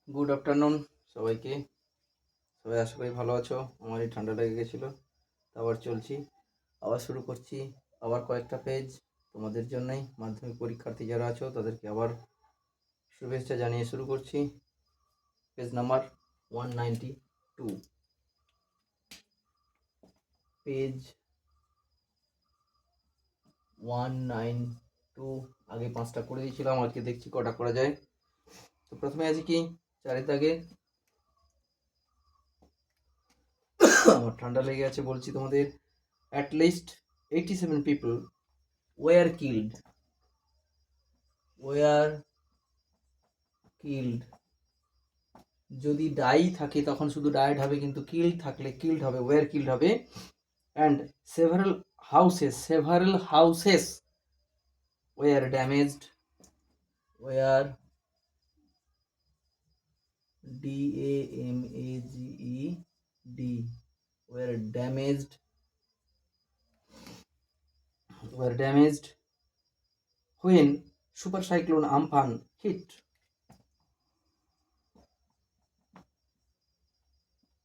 Good afternoon সবাইকে। সবাই আশা করি ভালো আছো। আমার এই ঠান্ডা লেগে গেছিলো, আবার চলছি, আবার শুরু করছি। আবার কয়েকটা পেজ তোমাদের জন্যই, মাধ্যমিক পরীক্ষার্থী যারা আছো তাদেরকে আবার শুভেচ্ছা জানিয়ে শুরু করছি। Page number 192, page 192। আগে 5টা করে দিয়েছিলাম, আজকে দেখছি কটা করা যায়। তো প্রথমে আছে কি, চারের দাগে আমার ঠান্ডা লেগে আছে বলছি তোমাদের। At least 87 people were killed. যদি ডাই থাকে তখন শুধু ডায়েড হবে, কিন্তু কিল্ড থাকলে কিল্ড হবে, ওয়ার কিল্ড হবে। And several houses were damaged, were DAMAGED, were damaged when super cyclone Amphan hit.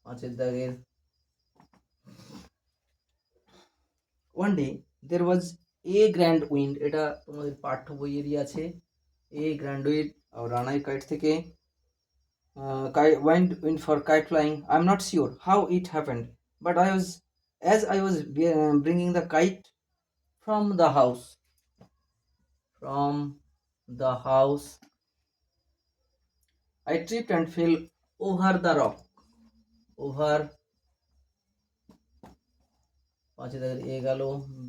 পাঁচের দাগের one day there was a grand wind, এটা তোমাদের পাঠ্য বইয়েরই আছে। এ গ্র্যান্ড উইন্ড রানাই কাইট থেকে wind for kite flying. I'm not sure how it happened, but as I was bringing the kite from the house, I tripped and fell over the rock. Over পাঁচে দাগের এ গেল।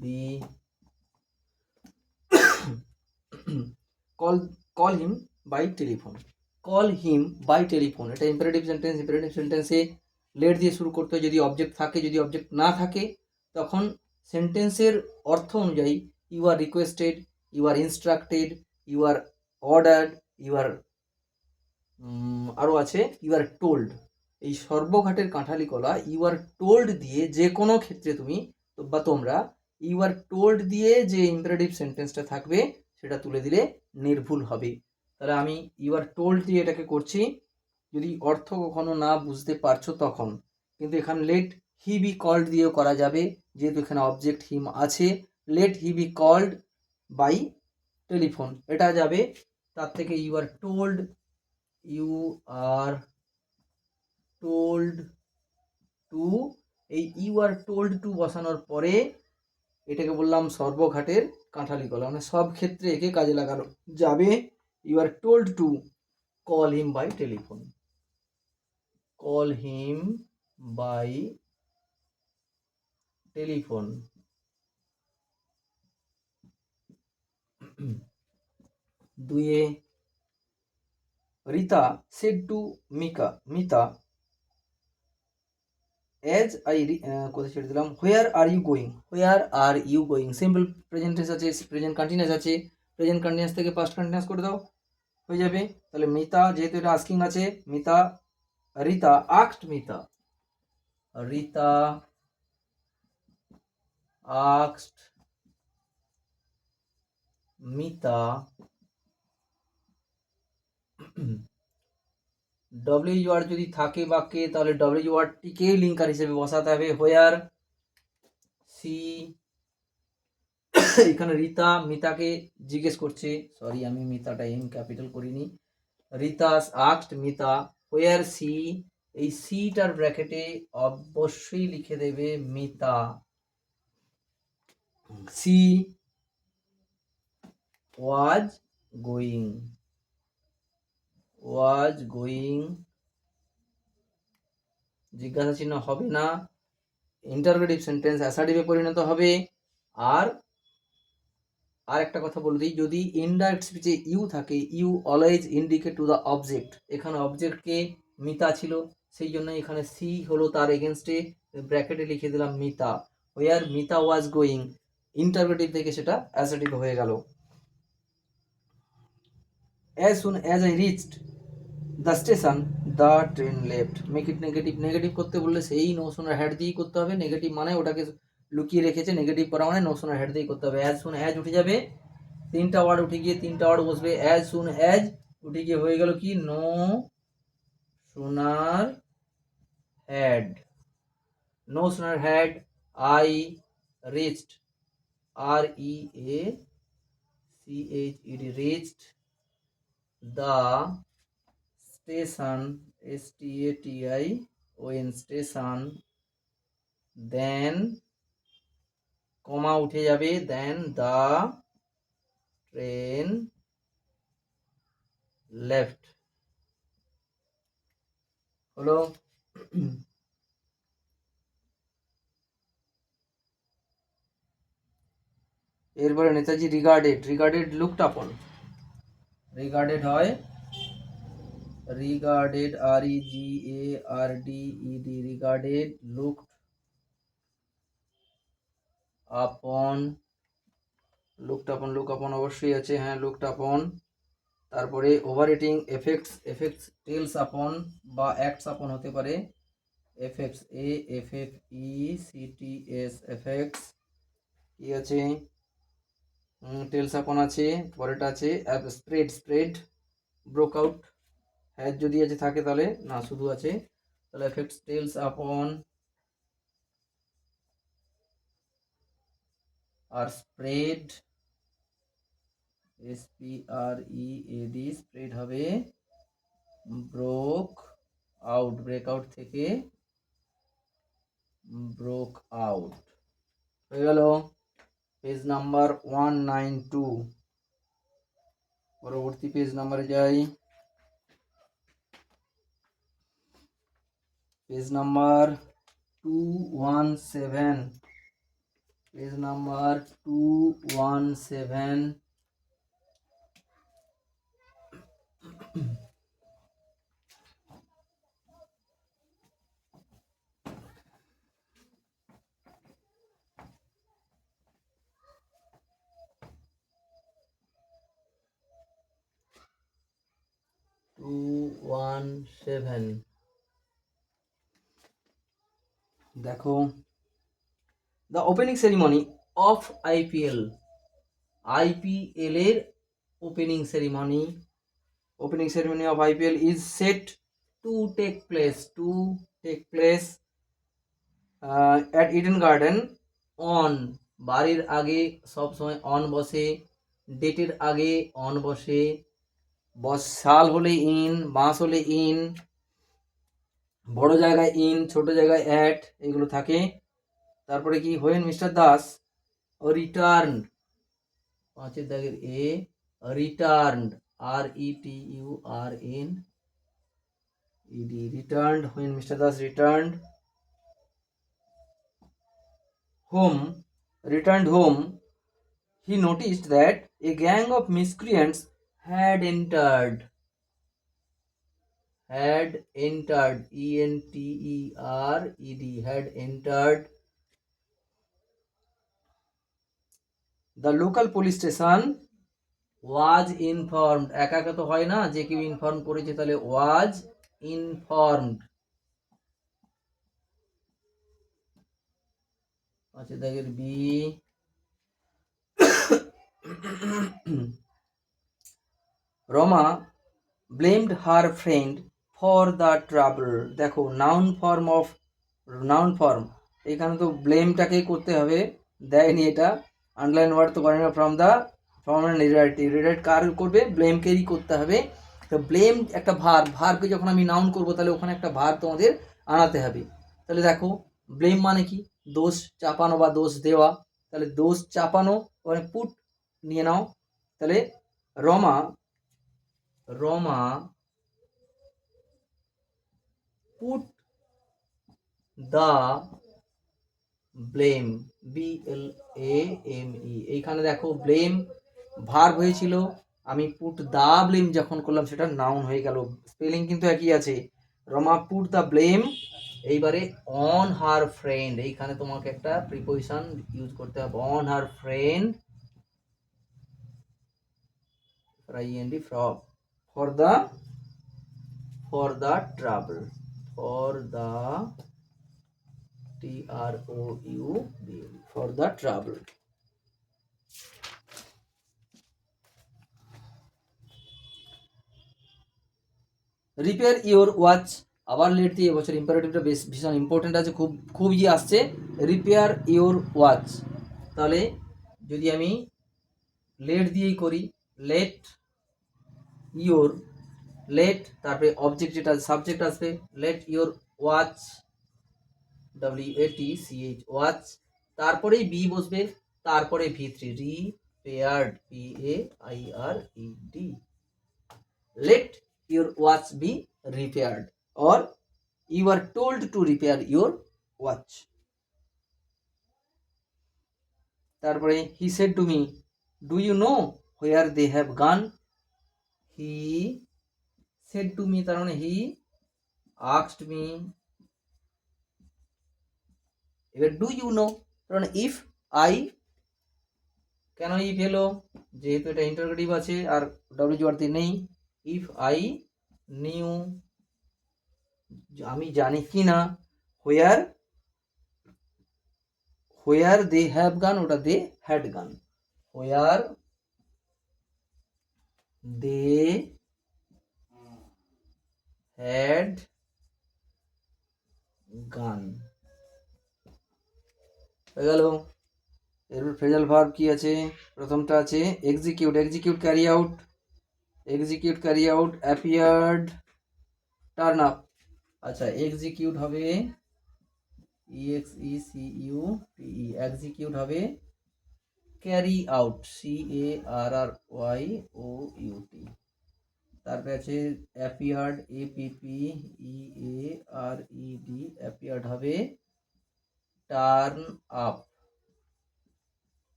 B call him by telephone. এটা imperative সেন্টেন্সে let দিয়ে শুরু করতে হয় যদি অবজেক্ট থাকে। যদি অবজেক্ট না থাকে তখন সেন্টেন্সের অর্থ অনুযায়ী you are requested, you are instructed, you are ordered, you are আরও আছে ইউ আর টোল্ড। এই সর্বঘাটের কাঁঠালি কলা ইউ আর টোল্ড দিয়ে যে কোনো ক্ষেত্রে তুমি বা তোমরা ইউ আর টোল্ড দিয়ে যে ইম্পারেটিভ সেন্টেন্সটা থাকবে সেটা তুলে দিলে নির্ভুল হবে। তাহলে আমি ইউ আর টোল্ড দিয়ে এটাকে করছি যদি অর্থ কখনো না বুঝতে পারছো তখন। কিন্তু এখানে লেট হি বি কল্ড দিয়েও করা যাবে, যেহেতু এখানে অবজেক্ট হিম আছে। Let he be called by telephone এটা যাবে। তার থেকে ইউ আর টোল্ড টু, এই ইউ আর টোল্ড টু বসানোর পরে এটাকে বললাম সর্বঘাটের কাঁঠালি কলা, মানে সব ক্ষেত্রে একে কাজে লাগানো যাবে। You are told to call him by telephone. দুয়ে Rita said to Mita as I কোথায় ছেড়ে দিলাম, where are you going. Simple present tense আছে, প্রেজেন্ট কন্টিনিউয়াস আছে, প্রেজেন্ট কন্টিনিউয়াস থেকে পাস্ট কন্টিনিউয়াস করে দাও, হয়ে যাবে। তাহলে মিতা, যেহেতু এটা আস্কিং আছে, Rita asked Mita W R যদি থাকে বাক্যে তাহলে ডব্লিউ আরটিকে লিঙ্কার হিসেবে বসাতে হবে। হোয়ার সি, এখানে রিতা মিতাকে জিজ্ঞেস করছে, সরি আমি মিতাটা এম ক্যাপিটাল করিনি। রিতা আস্কড মিতা হোয়ার সি, এই সিটার ব্র্যাকেটে অবশ্যই লিখে দেবে মিতা। সি ওয়াজ গোয়িং, জিজ্ঞাসা চিহ্ন হবে না, ইন্টারোগেটিভ সেন্টেন্স অ্যাসার্টিভে পরিণত হবে। আর একটা কথা বলে দিই, যদি ইনডাইরেক্ট স্পিচে ইউ থাকে, you always indicate to the object. এখানে অবজেক্টকে মিতা ছিল, সেই জন্য এখানে সি হলো তার এগেনস্টে, ব্র্যাকেটে লিখে দিলাম Mita. Were Mita was going, interrogative থেকে সেটা অ্যাসার্টিভ হয়ে গেল। As soon as I reached the station the train left. Make it negative করতে বললে সেই নো সুনার হ্যাড দিয়েই করতে হবে। নেগেটিভ মানে ওটাকে লুকিয়ে রেখেছে, নেগেটিভ করা মানে নো সুনার হ্যাড দিয়েই করতে হবে। অ্যাজ সুন অ্যাজ উঠে যাবে, তিনটা ওয়ার্ড উঠে গিয়ে তিনটা ওয়ার্ড বসবে। অ্যাজ সুন অ্যাজ উঠে গিয়ে হয়ে গেল কি, no sooner had. No sooner had I reached, REACHED, reached the station, STATION, station, then কমা উঠে যাবে, then the train left. হলো। এরপরে নেতাজি রিগার্ডেড, রিগার্ডেড লুকড আপন, রিগার্ডেড হয় রিগার্ডেড, REGARDED, রিগার্ডেড, লুকড আপন, লুকড আপন, লুক আপন অবশ্যই আছে, হ্যাঁ লুকড আপন। তারপরে ওভাররেটিং, এফেক্টস, এফেক্টস টেলস আপন বা অ্যাক্টস আপন হতে পারে, এফেক্টস, AFFECTS, এফেক্টস। কি আছে, টেলস আপন আছে, পরেটা আছে স্প্রেড, স্প্রেড, ব্রোক আউট, হ্যাঁ যদি আছে থাকে তাহলে, না শুধু আছে, তাহলে এফেক্টস টেলস আপন আর স্প্রেড, SPREAD, স্প্রেড হবে ব্রোক আউট, ব্রেক আউট থেকে ব্রোক আউট। হয়ে গেল পেজ নাম্বার 192। পরবর্তী পেজ নাম্বারে যাই, পেজ নাম্বার 217, পেজ নাম্বার 217। দেখো, the opening ceremony of IPL, IPL এর opening ceremony, opening ceremony of IPL is set to take place at Eden Garden on, বাড়ির আগে সব সময় অন বসে, ডেটের আগে অন বসে, সাল হলে ইন, মাস হলে ইন, বড় জায়গায় ইন, ছোট জায়গায় অ্যাট, এগুলো থাকে। তারপরে কি, হোয়েন মিস্টার দাস রিটার্ন, পাঁচের দাগের এ, returned, RETURNED, returned, when mister Das returned home, returned home, he noticed that a gang of miscreants had entered, ENTERED, had entered the local police station, was informed, একা একা তো হয় না, যে কেউ ইনফর্ম করেছে তাহলে was informed, আছে দাগের বি। Rama blamed her friend for the trouble, দেখো noun form of, noun form, এখানে তো ব্লেমটাকেই করতে হবে, দেয়নি এটা, আন্ডারলাইন ওয়ার্ড তো করে না, ফ্রম দ্য, ফ্রম রিলেটেড কার করবে, ব্লেমকেই করতে হবে। তো ব্লেম একটা ভার, ভারকে যখন আমি নাউন করবো তাহলে ওখানে একটা ভার তোমাদের আনাতে হবে। তাহলে দেখো ব্লেম মানে কি, দোষ চাপানো বা দোষ দেওয়া, তাহলে দোষ চাপানো, ওখানে পুট নিয়ে নাও, তাহলে Rama, Rama put the blame, BLAME, এইখানে দেখো ব্লেম ভার্ব হয়েছিল, আমি পুট দা ব্লেম যখন করলাম সেটা নাউন হয়ে গেল, স্পেলিং কিন্তু একই আছে, রমা পুট দ্য ব্লেম। এইবারে অন হার ফ্রেন্ড, এইখানে তোমাকে একটা প্রিপোজিশন ইউজ করতে হবে, on her friend, for the trouble, for the TROUBLE, for the trouble. Repair your watch আবার লেট দিয়ে এবছর ইম্পারেটিভটা বেশ ভীষণ ইম্পর্টেন্ট আছে, খুব খুব ইয়ে আসছে, রিপেয়ার ইওর ওয়াচ। তাহলে যদি আমি লেট দিয়েই করি, লেট ইওর, লেট তারপরে অবজেক্ট যেটা সাবজেক্ট আসবে, let your watch, WATCH watch, তারপরেই বি বসবে, তারপরে V3 repaired, PAIRED, let your watch be repaired or you are told to repair your watch. তারপরে he said to me, do you know where they have gone? He said to me তার মানে he asked me, এবার do you know তার মানে if I, কেন if এলো, যেহেতু এটা ইন্টারোগেটিভ আছে আর ডব্লিউ জোয়ারতে নেই, if I knew, আমি জানি কি না, where they have gone ওটা they had gone, where they had gone হয়ে গেল। এরপর ফ্রেজাল ভার্ব কি আছে, প্রথমটা আছে execute, execute carry out, execute carry out, appeared, turn up. আচ্ছা এক্সিকিউট হবে EXECUTE, এক্সিকিউট হবে ক্যারি আউট, CARRYOUT। তারপরে আছে অ্যাপিয়ার্ড, APPEARED, অ্যাপিয়ার্ড হবে টার্ন আপ,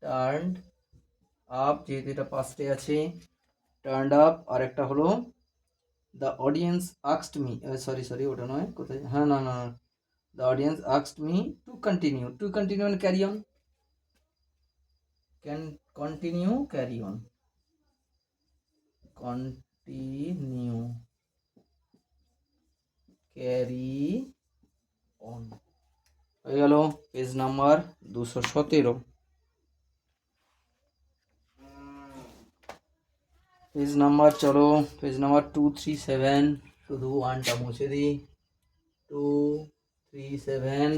টার্নড আপ যেহেতু এটা পাস্টে আছে, টার্নড আপ। আর একটা হলো the audience asked me, sorry ওটা নয়, কোথায়, হ্যাঁ না না, the audience asked me to continue, to continue মানে carry on, can continue carry on, continue carry on. হয়ে গেল পেজ নাম্বার 217। পেজ নাম্বার চলো, পেজ নাম্বার 237, শুধু ওয়ানটা মুছে দিই, 237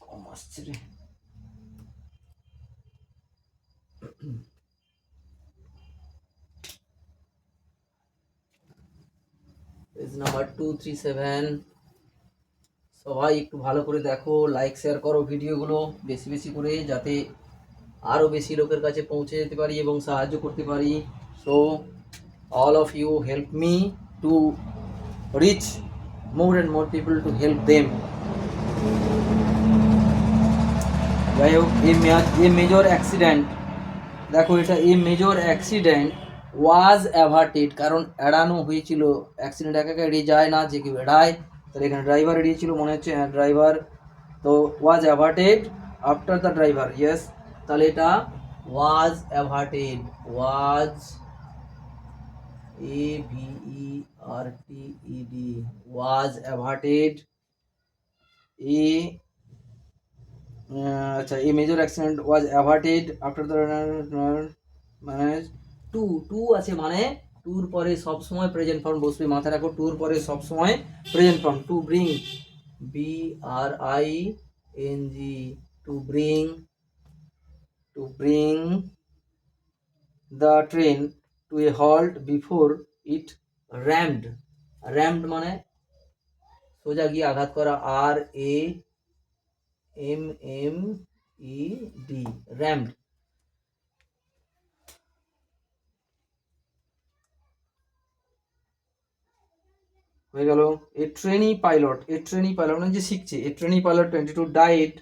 কম আসছে রে, পেজ নাম্বার 237। সবাই একটু ভালো করে দেখো, লাইক শেয়ার করো ভিডিওগুলো বেশি বেশি করে, যাতে আরও বেশি লোকের কাছে পৌঁছে যেতে পারি এবং সাহায্য করতে পারি। So all of you help me to reach more and more people to help them. যাই হোক এ মেজর অ্যাক্সিডেন্ট, দেখো এটা এ মেজর অ্যাক্সিডেন্ট ওয়াজ অ্যাভার্টেড, কারণ এড়ানো হয়েছিল, অ্যাক্সিডেন্ট একা একা এড়িয়ে যায় না, যে কেউ এড়ায়, তাহলে এখানে ড্রাইভার এড়িয়েছিল মনে হচ্ছে, ড্রাইভার, তো was averted after the driver, yes, তাহলে এটা was averted, was AVERTED, was averted, আচ্ছা a major accident was averted after the, মানে টু আছে, মানে টুর পরে সবসময় প্রেজেন্ট ফর্ম বসবে, মাথায় রাখো, টুর পরে সবসময় present form, to bring, BRING, to bring the train to a halt before it rammed, rammed মানে সোজা গিয়ে আঘাত করা, RAMMED, র্যামড। হয়ে গেল। এ ট্রেনি পাইলট, মানে যে শিখছে, এ ট্রেনি পাইলট 22 ডায়েট।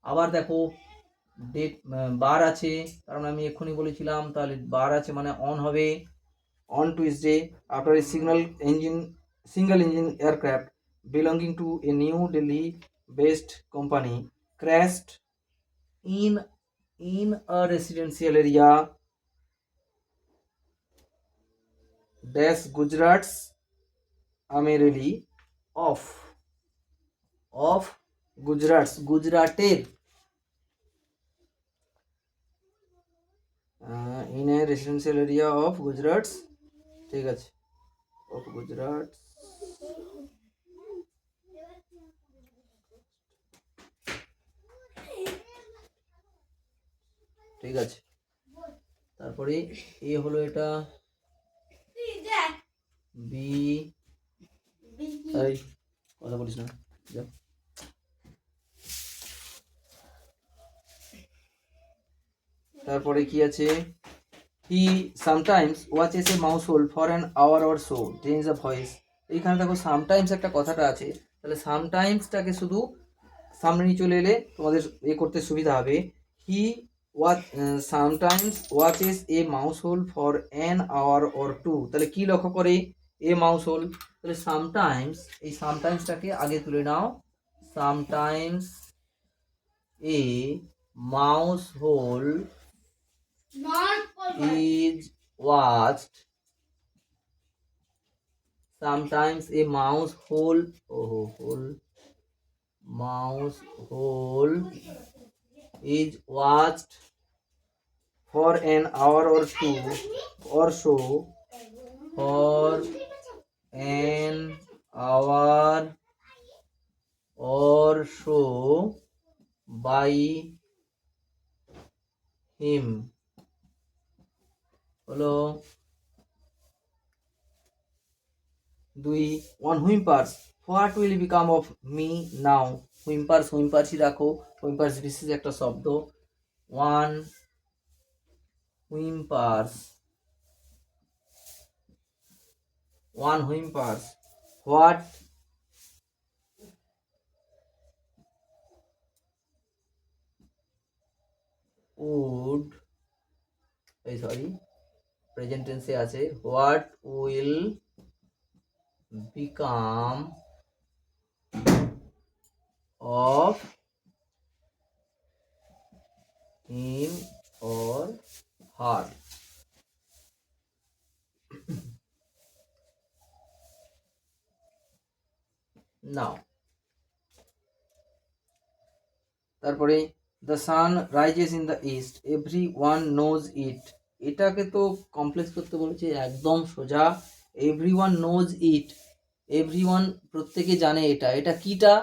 আবার দেখো ডেট বার আছে, কারণ আমি এক্ষুনি বলেছিলাম, তাহলে বার আছে মানে অন হবে, on Tuesday after a single engine aircraft belonging to a new Delhi based company crashed in a residential area dash Gujarat's Amereli of গুজরাটের in a residential area of Gujarat's, ঠিক আছে, of Gujarat's ঠিক আছে, তারপরে এ হলো এটা B, এই কথা বলিস না, যা। তারপরে কি আছে, he sometimes watches a mouse hole for an hour or so, change the voice. এইখানে দেখো সামটাইমস একটা কথাটা আছে, তাহলে সামটাইমসটাকে শুধু সামনে নিয়ে চলে এলে তোমাদের এ করতে সুবিধা হবে। He watch sometimes watches a mouse hole for an hour or two, তাহলে কি লক্ষ্য করে, এ মাউস হোল, তাহলে সামটাইমস, এই সামটাইমসটাকে আগে তুলে নাও, sometimes a mouse hole is watched, sometimes a mouse hole, mouse hole is watched for an hour or two or so, for an hour or so by him, হলো 2, one whimpers, what will become of me now, whimpers হুইম্পার্সই রাখো, whimpers বিশেষ একটা শব্দ, one whimpers, one whimpers, what would, sorry present টেন্সে আছে, what will become of him or her, now তারপরে the sun rises in the east, everyone knows it, এটাকে তো complex করতে বলেছে, একদম সোজা, every one knows it, every one প্রত্যেকে জানে এটা, এটা কিটা,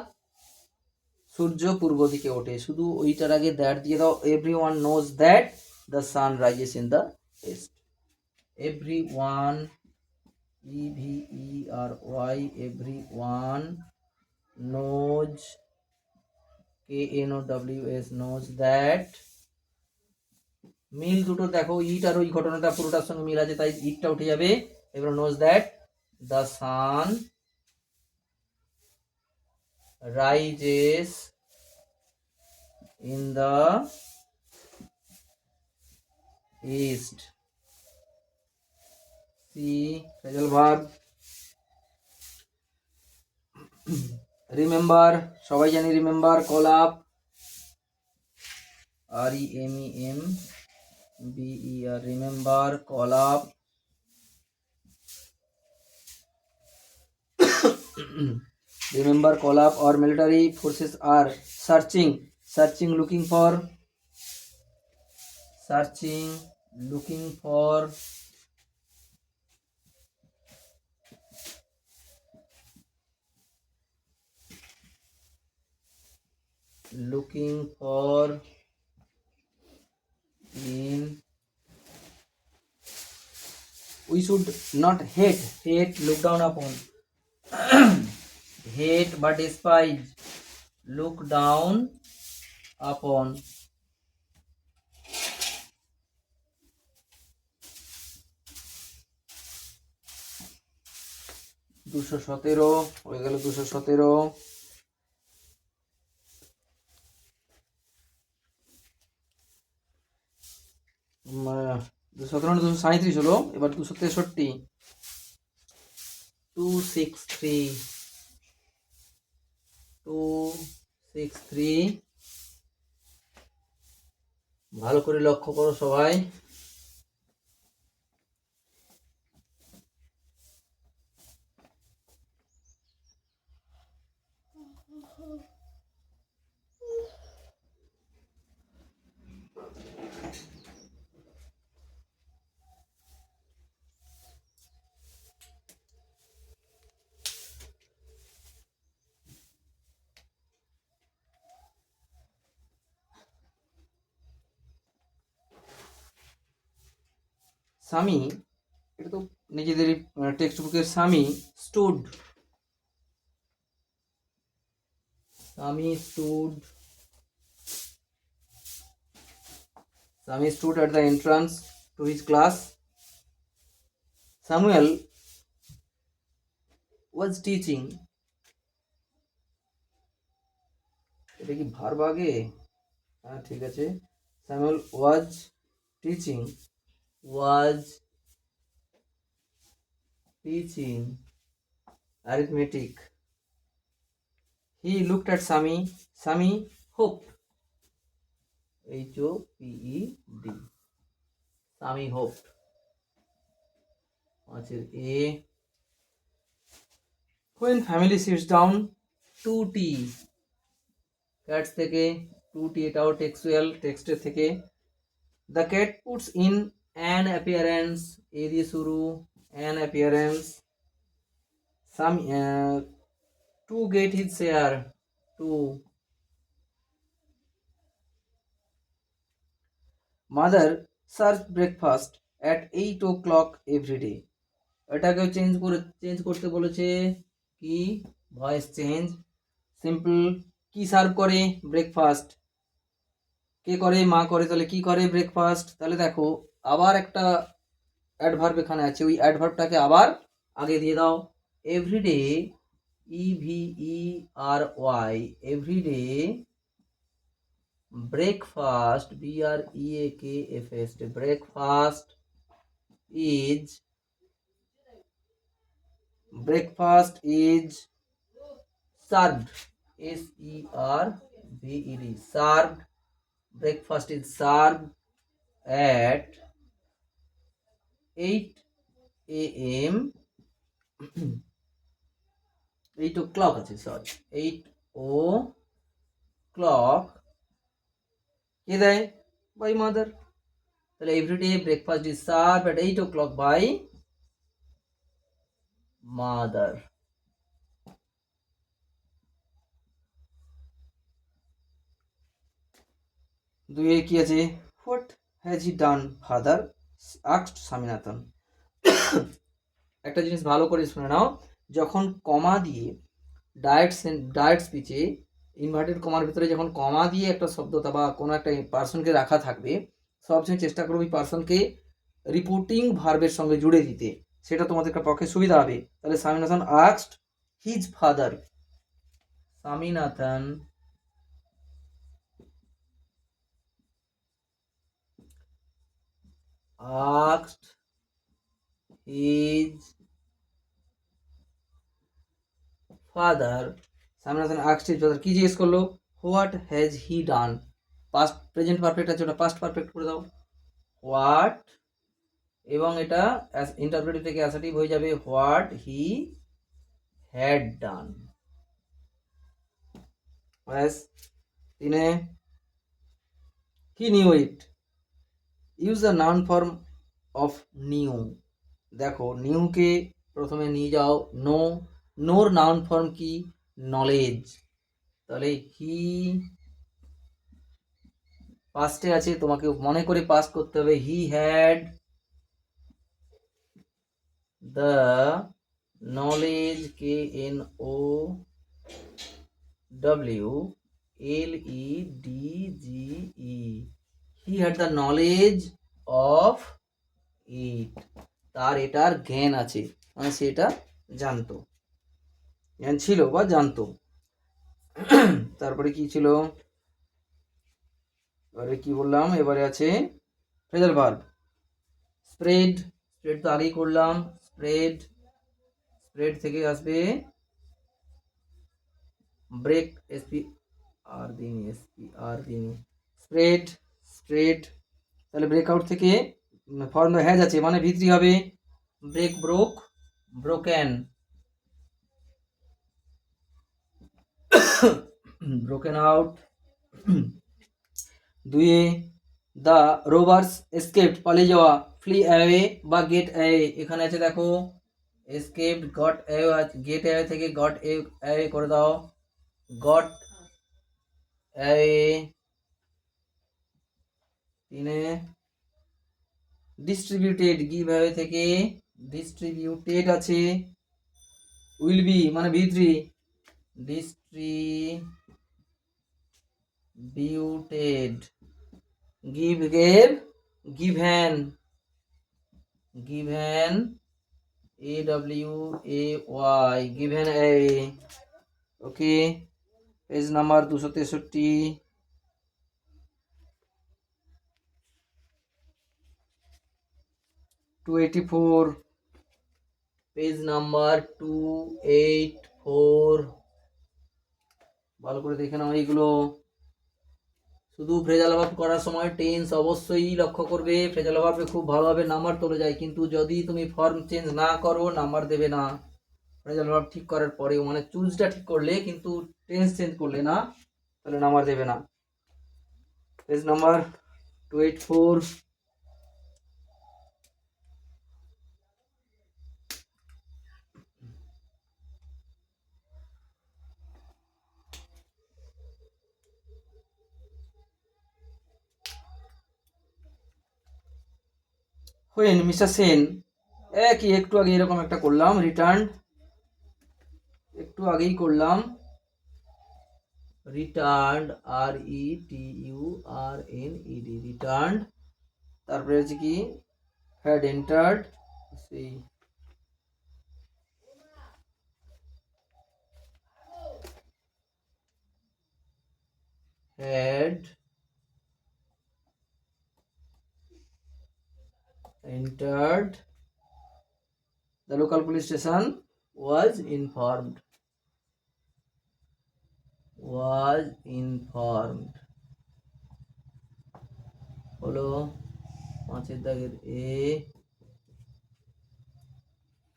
সূর্য পূর্ব দিকে ওঠে, শুধু ওইটার আগে দ্যাট দিয়ে দাও, everyone knows that the sun rises in the east, everyone, EVERY, everyone knows, KNOWS, knows that, মিল দুটো দেখো, ইট আর ওই ঘটনাটা পুরোটার সঙ্গে মিল আছে, তাই ইটটা উঠে যাবে, এবার knows that the sun rises in the east, see phrasal verb, remember, সবাই জানি remember, call up, REMEMBER, remember, call up, remember, call up, or military forces are searching, looking for, in, we should not hate, look down upon, hate but despise, look down upon, 217 হয়ে গেল, 217, 217 হলো, এবার 263, 263, ভালো করে লক্ষ্য করো সবাই, স্বামী, এটা তো নিজেদের টেক্সট বুকের স্বামী স্টুড, স্বামী স্টুড, স্বামী stood at the entrance to his class. Samuel was teaching, এটা কি ভার্ব আগে? হ্যাঁ ঠিক আছে, Samuel was teaching, was teaching arithmetic. He looked at Sami. Sami hoped, HOPED, Sami hoped. A. When family sits down to tea, cats থেকে to tea, এটাও textual, টেক্সটের থেকে। The cat puts in an appearance, এ দিয়ে শুরু, an appearance. Some to get his share, to. Mother serves breakfast at 8 o'clock every day. এটাকেও change করতে বলেছে, কি ভয়েস চেঞ্জ, সিম্পল। কি সার্ভ করে? ব্রেকফাস্ট। কে করে? মা করে। তাহলে কি করে? ব্রেকফাস্ট। তাহলে দেখো আবার একটা অ্যাডভার্ব এখানে আছে, ওই অ্যাডভার্বটাকে আবার আগে দিয়ে দাও। Everyday, EVERY, everyday breakfast, BREAKFAST, breakfast is, breakfast is served, SERVED, served, breakfast is served at 8 a.m. 8 o'clock আছে, সরি, 8 o'clock কে দেয়? By mother. তাহলে every day breakfast is serve at 8 o'clock by mother. দুইয়ে কি আছে? What has he done father asked Swaminathan. একটা জিনিস ভালো করে শুনে নাও, যখন কমা দিয়ে ডায়েট স্পিচে ইনভার্টেড কমার ভিতরে যখন কমা দিয়ে একটা শব্দতা বা কোনো একটা পার্সনকে রাখা থাকবে, সবসময় চেষ্টা করো ওই পার্সনকে রিপোর্টিং ভার্বের সঙ্গে জুড়ে দিতে, সেটা তোমাদের পক্ষে সুবিধা হবে। তাহলে Swaminathan asked his father, Swaminathan asked his father, Swaminathan asked his father, কি জিজ্ঞেস করলো? What has he done. Past present perfect আছে, ওটা পাস্ট পারফেক্ট করে দাও, হোয়াট, এবং এটা ইন্টারপ্রেটিভ থেকে অ্যাসার্টিভ হয়ে যাবে, হোয়াট হি হ্যাড ডান। ব্যাস। তিনে কি knew it, use the noun form of new. দেখো নিউকে প্রথমে নিয়ে যাও, নো, নোর নাউন ফর্ম কি? নলেজ। তাহলে হি পাস্টে আছে, তোমাকে মনে করে পাস্ট করতে হবে, he had the knowledge, KNOWLEDGE, he had the knowledge of it, তার এটার জ্ঞান আছে, মানে সে এটা জানতো, জ্ঞান ছিল বা জানতো। তারপরে কি ছিল? এবারে কি বললাম? এবারে আছে ফ্রেজাল ভার্ব, স্প্রেড, স্প্রেড তো আগেই করলাম, স্প্রেড, স্প্রেড থেকে আসবে ব্রেক, স্প্রেড, স্প্রেড। তাহলে ব্রেকআউট থেকে ফর্ম হ্যাজ আছে, মানে ভিতরি হবে break, broke, broken, broken out. দুইয়ে দ্য রোভার্স এসকেপড, পালিয়ে যাওয়া, ফ্লি অ্যাওয়ে বা গেট অ্যাওয়ে, এখানে আছে দেখো escaped, got away, get away থেকে গট অ্যাওয়ে করে দাও, গট অ্যাওয়ে। তিনে ডিস্ট্রিবিউটেড, গিভ হ্যাভ থেকে ডিস্ট্রিবিউটেড আছে, উইল বি মানে ভি3, distributed, give gave, given, given AWAY, given a, ওকে। পেজ নাম্বার 263, 284, পেজ নাম্বার 284, ভালো করে দেখে নাও এইগুলো। শুধু ফ্রেজাল ভার্ব করার সময় টেন্স অবশ্যই লক্ষ্য করবে, ফ্রেজাল ভার্বে খুব ভালোভাবে নাম্বার তোলা যায়, কিন্তু যদি তুমি ফর্ম চেঞ্জ না করো নাম্বার দেবে না। ফ্রেজাল ভার্ব ঠিক করার পরেও মানে চুজটা ঠিক করলে কিন্তু টেন্স চেঞ্জ করলে না, তাহলে নাম্বার দেবে না। Page number 284, when mister Sen, একই একটু আগে এরকম একটা করলাম, রিটার্ন, একটু আগেই করলাম রিটার্ন, RETURNED, রিটার্ন, তারপরে হচ্ছে কি হ্যাড এন্টার্ড, সেই had entered the local police station, was informed, হলো 5 দাগের এ,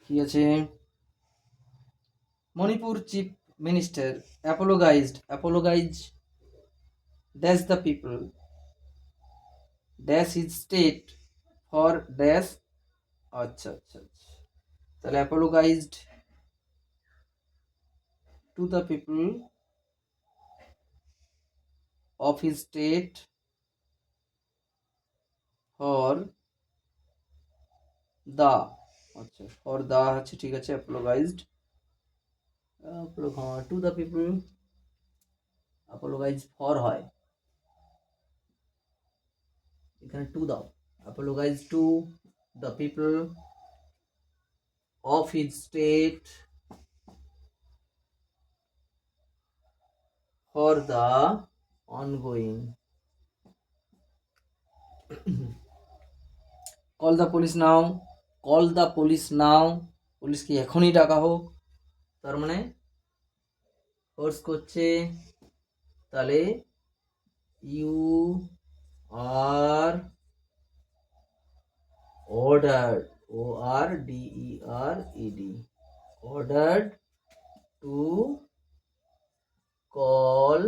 কি আছে, Manipur chief minister apologise dash the people dash his state for dash, আচ্ছা আচ্ছা আচ্ছা, তাহলে apologised to the people of his state for the, আচ্ছা ফর দা আছে, ঠিক আছে, apologised to the people, apologise for হয়, এখানে টু দাও, apologise to the people of his state for the ongoing, call the police now, পুলিশকে এখনই ডাকা হোক, তার মানে ফোর্স করছে, তাহলে you R ordered, ORDERED, ordered to call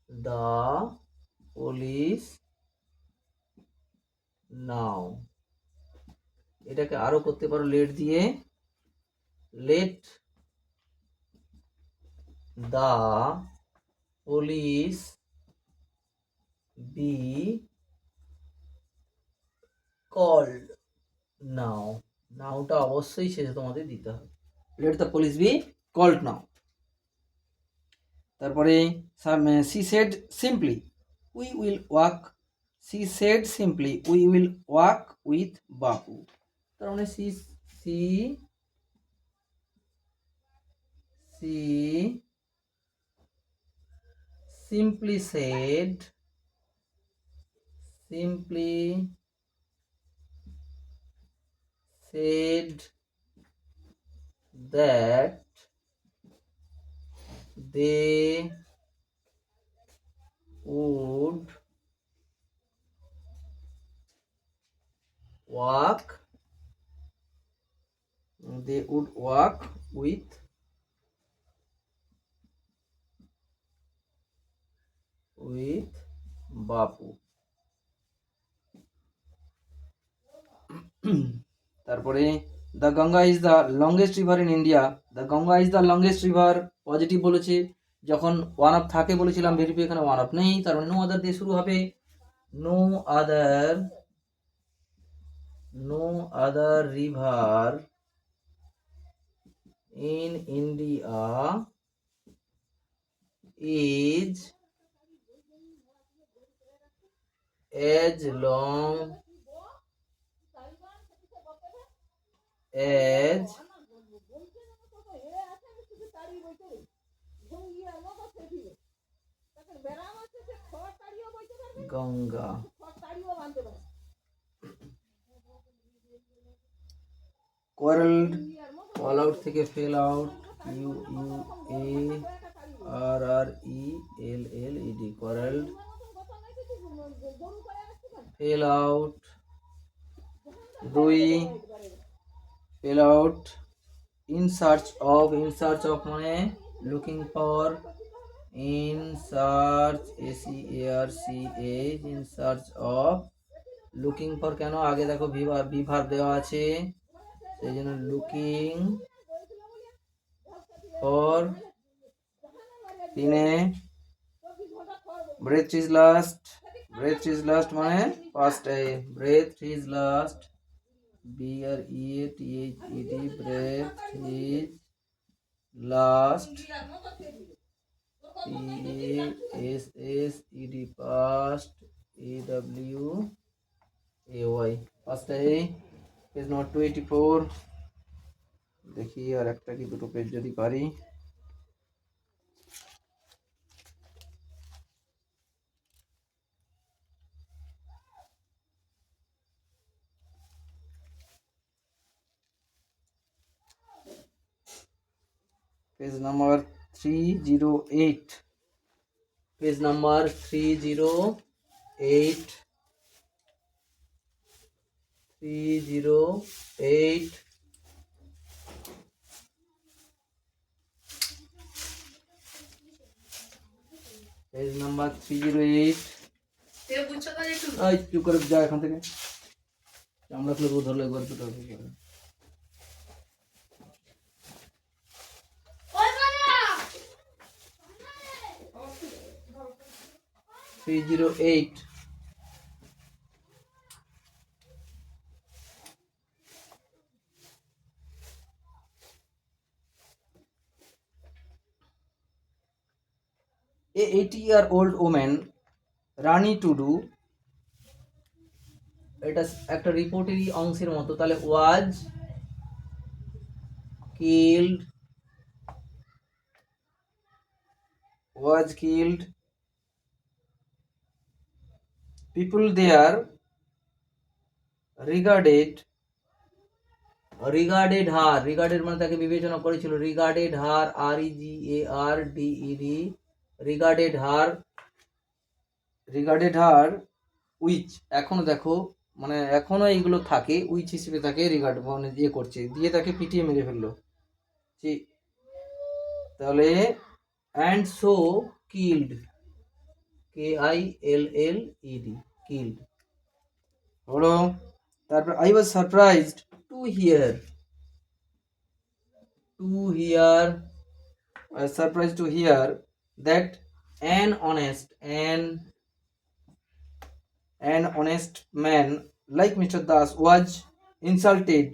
the police now, এটাকে আরো করতে পারো লেট দিয়ে, let the police be called now, নাওটা অবশ্যই শেষে তোমাদের দিতে হবে, let the police be called now. তারপরে she said simply we will walk with বাপু, তার মানে she simply said that they would walk with বাপু। তারপরে the Ganga is the longest river in India, the Ganga is the longest river, positive বলেছে, যখন one of থাকে বলেছিলাম verify, এখানে one of নেই, তার মানে নো আদার দিয়ে শুরু হবে, no other no other river in India is as long as Ganga. Quarreled, fall out থেকে fell out, QUARRELLED, quarreled, fell out, Rui, fell out, in search of মানে looking for, in search, SEARCH, in search of, looking for কেন আগে দেখো বিভার দেওয়া আছে, সেই জন্য looking for, তিনে ব্রেথ ইজ লাস্ট, মানে first, breath is last, BREATHED, breath is last, PASSED, past, AWAY, first page number 284। দেখি আর একটা কি দুটো পেজ যদি পারি। Page number 308, page number 308, 308, page number 308। চুপ করে যা এখান থেকে, আমরা খুলে রোদ হলো একবার দুটো 308, a 80-year-old woman, Rani Tudu, এটা একটা রিপোর্টেরই অংশের মতো, তাহলে was killed, people there regarded her, regarded মানে তাকে বিবেচনা করেছিল, regarded her, REGARDED, regarded her which, এখনো দেখো মানে এখনো এইগুলো থাকে, উইচ হিসেবে থাকে, রিগার্ড মানে দিয়ে করছে, দিয়ে তাকে পিটিয়ে মেরে ফেললো, তাহলে and so killed, KILLED, killed হলো। তারপর I was surprised to hear, that an honest man like Mr. Das was insulted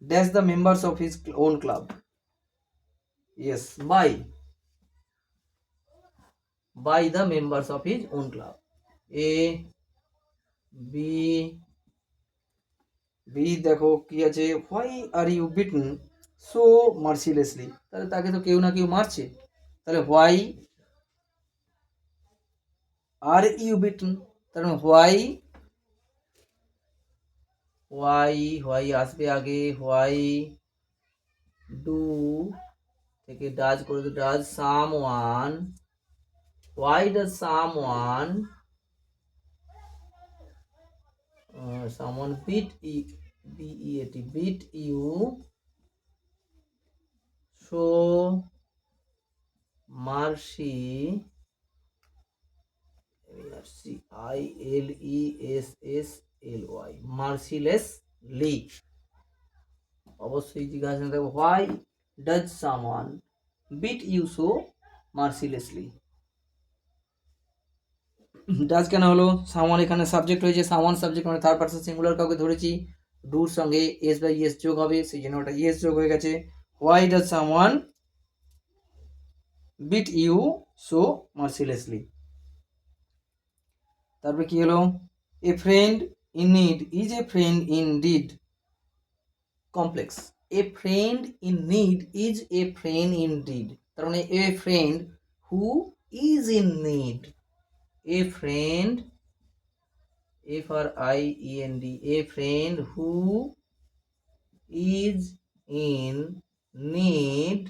dash the members of his own club. Yes, by the members of his own club. A B দেখো কি আছে, why are you beaten so mercilessly, তাহলে তাকে তো কেউ না কেউ মারছে, তাহলে why are you beaten, তাহলে why আসবে আগে, why do থেকে ডাজ করে তো does someone, why does someone beat you show mercy, ILESSLY, mercilessly, অবশ্যই জিজ্ঞাসা থাকবে why does someone beat you so mercilessly, does কেন হলো, সামওয়ান এখানে সাবজেক্ট হয়েছে, সামওয়ান সাবজেক্ট মানে থার্ড পারসন সিঙ্গুলার কাউকে ধরেছি, ডুর সঙ্গে এস বাই এস যোগ হবে, সেই জন্য ওটা ইয়েস যোগ হয়ে গেছে। Why does someone beat you so mercilessly. তারপরে কি হলো, a friend in need is a friend in deed complex. A friend in need is a friend in deed, তার মানে a friend who is in need, a friend FRIEND, a friend who is in need,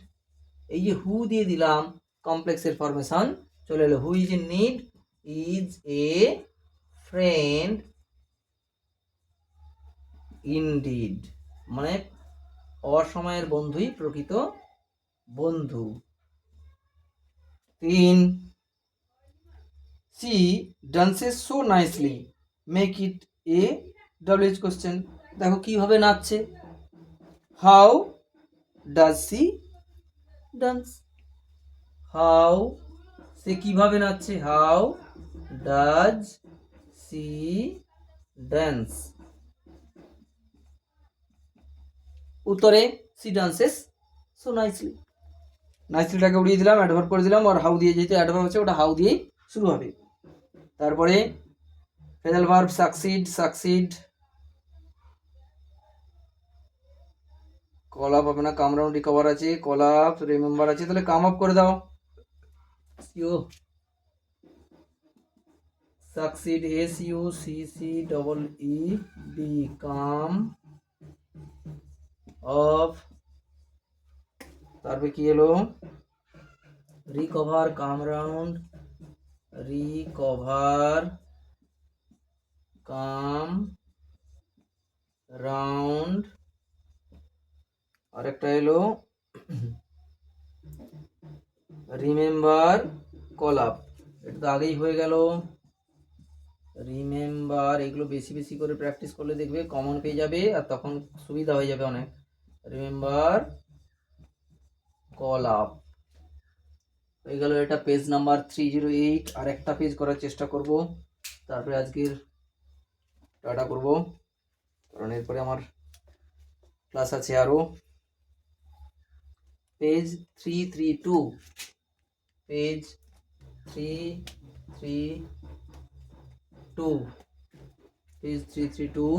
এই যে হু দিয়ে দিলাম কমপ্লেক্সের formation চলে এলো, হু is in need is a friend indeed, মানে অসময়ের বন্ধুই প্রকৃত বন্ধু। 3 she dances so nicely, make it a WH question। দেখো কিভাবে নাচছে, how does she dance, how সে কিভাবে নাচছে, হাউ ডাজ সি ডান্স। উত্তরে সি ডান্সেস সো নাইসলি, নাইসলিটাকে উড়িয়ে দিলাম, অ্যাডভার্ব করে দিলাম, আর হাউ দিয়ে যেহেতু অ্যাডভার্ব হচ্ছে ওটা হাউ দিয়েই শুরু হবে। তারপরে phrasal verb succeed, succeed call up হবে না, কাম রাউন্ড রিকভার আছে, কল আপ রিমেম্বার আছে, তাহলে কাম আপ করে দাও। Succeed SUCCEED, come off. তারপরে কি এলো, recover, come round, recover, come round, আরেকটা এলো রিমেম্বার, কল আপ, এটা তো আগেই হয়ে গেল। রিমেম্বার, এগুলো বেশি বেশি করে প্র্যাকটিস করলে দেখবে কমন পেয়ে যাবে আর তখন সুবিধা হয়ে যাবে অনেক। রিমেম্বার, কল আপ হয়ে গেল, এটা পেজ নাম্বার 308। আর একটা পেজ করার চেষ্টা করব, তারপরে আজকের টাটা করব, কারণ এরপরে আমার ক্লাস আছে আরো। Page 332, page 332, page 332।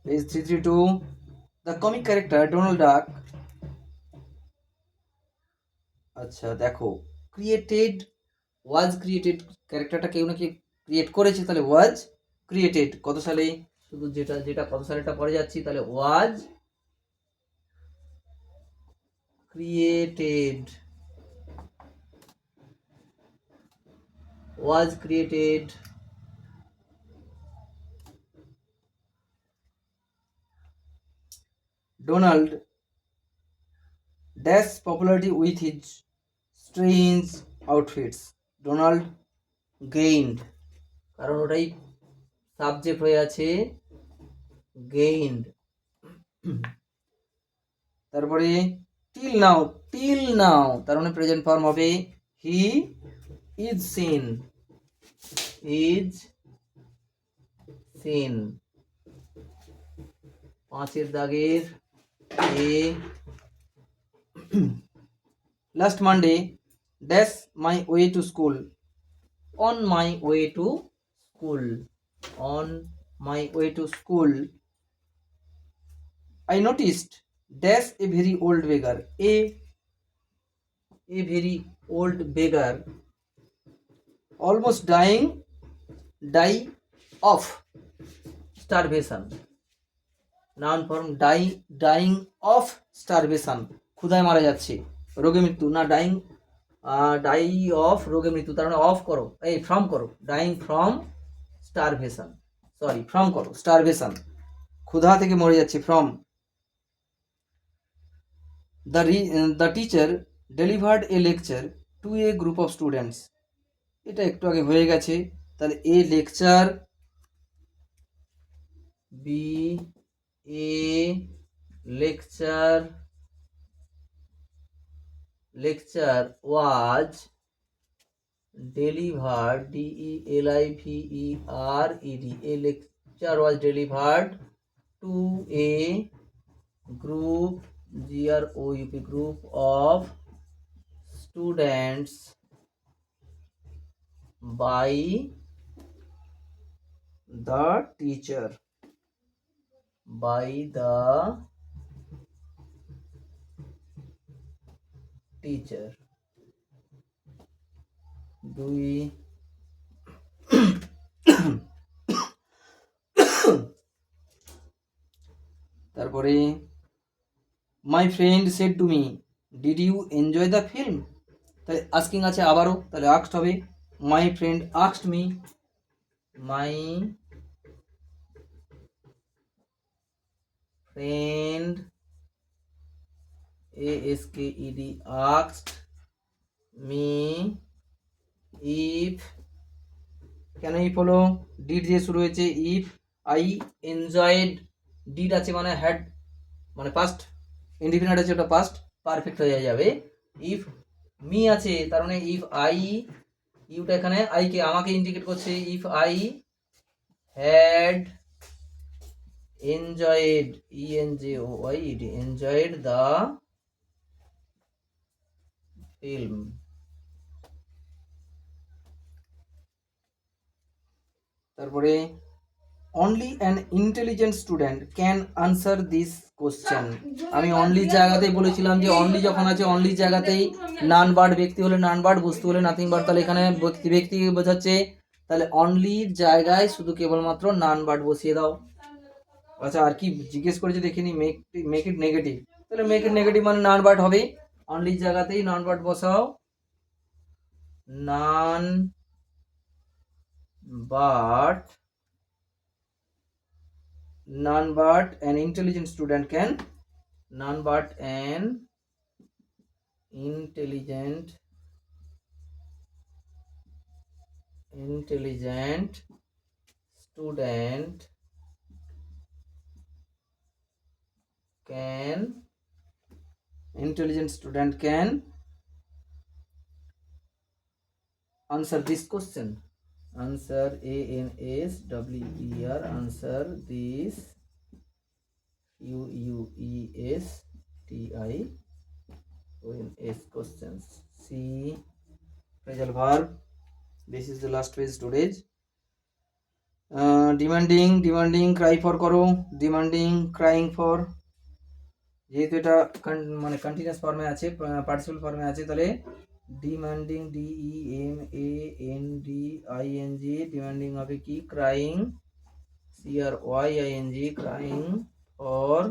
Page 332, the comic character Donald Duck। আচ্ছা দেখো, ক্রিয়েটেড, ওয়াজ ক্রিয়েটেড, ক্যারেক্টারটা কেউ নাকি ক্রিয়েট করেছে, তাহলে ওয়াজ ক্রিয়েটেড কত সালে, শুধু যেটা যেটা কত সালেটা পড়ে যাচ্ছি, তাহলে was created, was created. Donald dash popularity with his strange outfits, Donald gained, কারণ ওটাই সাবজেক্ট হয়ে আছে, gained। তারপরে টিল নাও, টিল নাও তার মানে প্রেজেন্ট ফর্ম হবে, he is seen, is seen. 5 দাগের এ, last Monday dash my way to school, on my way to school, on my way to school I noticed dash a very old beggar, a very old beggar almost die of starvation, noun form, dying of starvation, ক্ষুধায় মারা যাচ্ছে, রোগে মৃত্যু না, die of রোগে মৃত্যু, তার মানে অফ করো, এই ফ্রম করো, dying from starvation, sorry from করো, স্টারভেশন ক্ষুধা থেকে মরে যাচ্ছে, from. The teacher delivered a lecture to a group of students, এটা একটু আগে হয়ে গেছে, তাহলে a lecture, be a lecture was delivered, delivered, a lecture was delivered to a group, group of students by the teacher, দুই তারপরে my friend said to me, did you enjoy the film, তাহলে asking আছে আবারও, তাহলে asked হবে my friend asked me, my friend ASKED asked me if, কেন if হলো, did দিয়ে শুরু হয়েছে, ইফ আই এনজয়েড, ডিড আছে মানে হ্যাড মানে পাস্ট, ইনডিফিনিট আছে ওটা পাস্ট পারফেক্ট হয়ে যাবে। ইফ মি আছে তার মানে ইফ আই, ইউটা এখানে আইকে আমাকে ইন্ডিকেট করছে, if I had enjoyed, ENJOYED, enjoyed the film. তারপরে only an intelligent student can answer this question, আমি অনলি জায়গাতেই বলেছিলাম যে অনলি যখন আছে অনলি জায়গাতেই নান বার্ড, ব্যক্তি হলে নান বার্ড, বস্তু হলে নাথিং বার্ড, তাহলে এখানে ব্যক্তি বোঝাচ্ছে, তাহলে অনলির জায়গায় শুধু কেবলমাত্র নান বার্ড বসিয়ে দাও। আচ্ছা আর কি জিজ্ঞেস করেছে দেখিনি, মেক ইট নেগেটিভ, তাহলে মেক ইট নেগেটিভ মানে নান বার্ড হবে, অনলির জায়গাতেই নান বার্ড বসাও, নান bird an intelligent student can, none but an intelligent student can answer this question, answer ANSWER, answer this QUESTIONS questions. C phrasal verb, this is the last page storage. demanding cry for করো, demanding crying for, যেহেতু এটা মানে continuous ফর্মে আছে, participle ফর্মে আছে, তাহলে demanding, DEMANDING, demanding হবে কি ক্রাইং, CRYING, ক্রাইং ফর,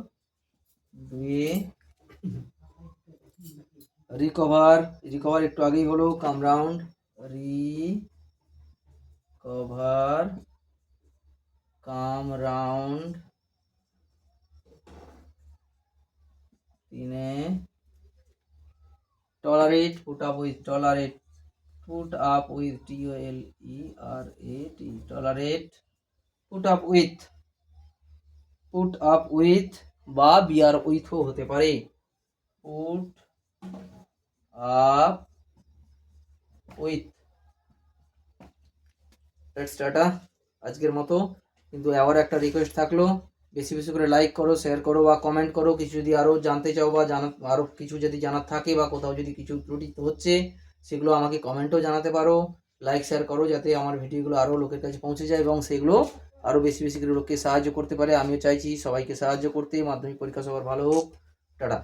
দুয়ে রিকভার একটু আগেই হলো, কাম রাউন্ড, রিকভার কাম রাউন্ড, তিনে tolerate, put up with, tolerate put up with, TOLERAT, tolerate, put up with বা বিয়ার উইথও হতে পারে, put up with. Let's tata আজকের মতো, কিন্তু আবার একটা রিকোয়েস্ট থাকলো, বেশি বেশি করে লাইক করো, শেয়ার করো বা কমেন্ট করো, কিছু যদি আরও জানতে চাও বা আরও কিছু যদি জানার থাকে বা কোথাও যদি কিছু ত্রুটি হচ্ছে সেগুলো আমাকে কমেন্টও জানাতে পারো, লাইক শেয়ার করো যাতে আমার ভিডিওগুলো আরও লোকের কাছে পৌঁছে যায় এবং সেগুলো আরও বেশি বেশি করে লোককে সাহায্য করতে পারে। আমিও চাইছি সবাইকে সাহায্য করতে, মাধ্যমিক পরীক্ষা সবার ভালো হোক। টাটা।